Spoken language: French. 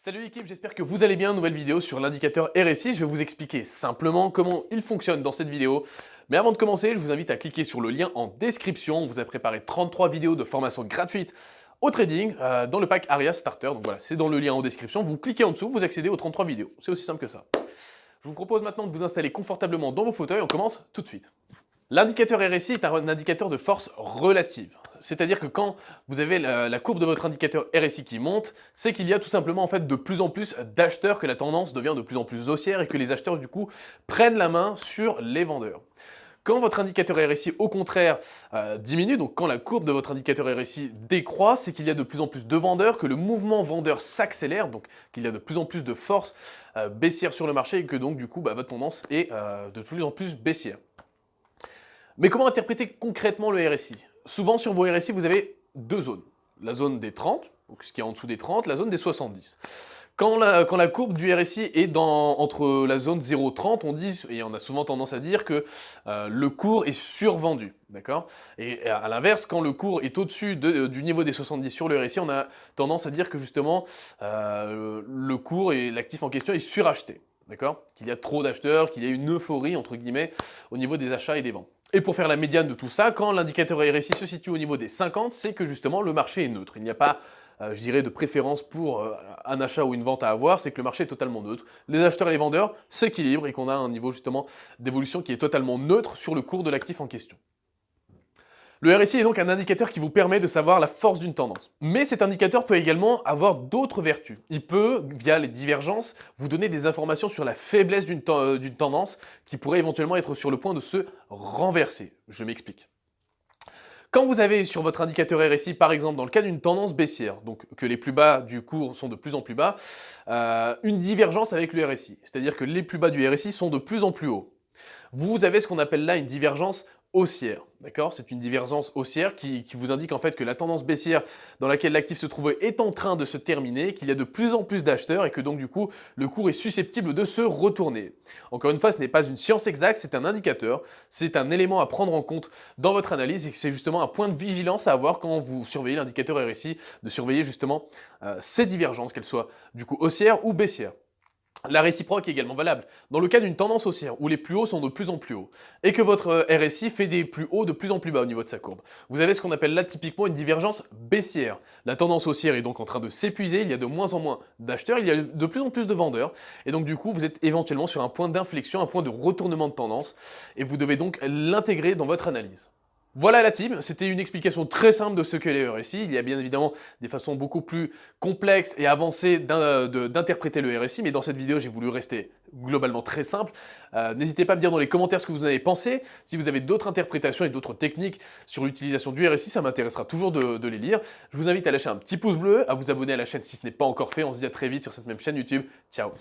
Salut l'équipe, j'espère que vous allez bien. Nouvelle vidéo sur l'indicateur RSI. Je vais vous expliquer simplement comment il fonctionne dans cette vidéo. Mais avant de commencer, je vous invite à cliquer sur le lien en description. On vous a préparé 33 vidéos de formation gratuite au trading dans le pack Arias Starter. Donc voilà, c'est dans le lien en description. Vous cliquez en dessous, vous accédez aux 33 vidéos. C'est aussi simple que ça. Je vous propose maintenant de vous installer confortablement dans vos fauteuils. On commence tout de suite. L'indicateur RSI est un indicateur de force relative. C'est-à-dire que quand vous avez la courbe de votre indicateur RSI qui monte, c'est qu'il y a tout simplement en fait de plus en plus d'acheteurs, que la tendance devient de plus en plus haussière et que les acheteurs du coup prennent la main sur les vendeurs. Quand votre indicateur RSI au contraire diminue, donc quand la courbe de votre indicateur RSI décroît, c'est qu'il y a de plus en plus de vendeurs, que le mouvement vendeur s'accélère, donc qu'il y a de plus en plus de force baissière sur le marché et que donc du coup votre tendance est de plus en plus baissière. Mais comment interpréter concrètement le RSI? Souvent sur vos RSI, vous avez deux zones. La zone des 30, donc ce qui est en dessous des 30, la zone des 70. Quand la courbe du RSI est entre la zone 0,30, on dit, et on a souvent tendance à dire que le cours est survendu, d'accord? Et à l'inverse, quand le cours est au-dessus du niveau des 70 sur le RSI, on a tendance à dire que justement le cours et l'actif en question est suracheté, d'accord? Qu'il y a trop d'acheteurs, qu'il y a une euphorie entre guillemets au niveau des achats et des ventes. Et pour faire la médiane de tout ça, quand l'indicateur RSI se situe au niveau des 50, c'est que justement le marché est neutre. Il n'y a pas, je dirais, de préférence pour un achat ou une vente à avoir, c'est que le marché est totalement neutre. Les acheteurs et les vendeurs s'équilibrent et qu'on a un niveau justement d'évolution qui est totalement neutre sur le cours de l'actif en question. Le RSI est donc un indicateur qui vous permet de savoir la force d'une tendance. Mais cet indicateur peut également avoir d'autres vertus. Il peut, via les divergences, vous donner des informations sur la faiblesse d'une tendance qui pourrait éventuellement être sur le point de se renverser. Je m'explique. Quand vous avez sur votre indicateur RSI, par exemple, dans le cas d'une tendance baissière, donc que les plus bas du cours sont de plus en plus bas, une divergence avec le RSI, c'est-à-dire que les plus bas du RSI sont de plus en plus hauts. Vous avez ce qu'on appelle là une divergence haussière, d'accord? C'est une divergence haussière qui vous indique en fait que la tendance baissière dans laquelle l'actif se trouvait est en train de se terminer, qu'il y a de plus en plus d'acheteurs et que donc du coup le cours est susceptible de se retourner. Encore une fois, ce n'est pas une science exacte, c'est un indicateur, c'est un élément à prendre en compte dans votre analyse et c'est justement un point de vigilance à avoir quand vous surveillez l'indicateur RSI, de surveiller justement ces divergences, qu'elles soient du coup haussières ou baissières. La réciproque est également valable. Dans le cas d'une tendance haussière, où les plus hauts sont de plus en plus hauts, et que votre RSI fait des plus hauts de plus en plus bas au niveau de sa courbe, vous avez ce qu'on appelle là typiquement une divergence baissière. La tendance haussière est donc en train de s'épuiser, il y a de moins en moins d'acheteurs, il y a de plus en plus de vendeurs, et donc du coup vous êtes éventuellement sur un point d'inflexion, un point de retournement de tendance, et vous devez donc l'intégrer dans votre analyse. Voilà la team, c'était une explication très simple de ce qu'est les RSI. Il y a bien évidemment des façons beaucoup plus complexes et avancées d'interpréter le RSI, mais dans cette vidéo, j'ai voulu rester globalement très simple. N'hésitez pas à me dire dans les commentaires ce que vous en avez pensé. Si vous avez d'autres interprétations et d'autres techniques sur l'utilisation du RSI, ça m'intéressera toujours de les lire. Je vous invite à lâcher un petit pouce bleu, à vous abonner à la chaîne si ce n'est pas encore fait. On se dit à très vite sur cette même chaîne YouTube. Ciao!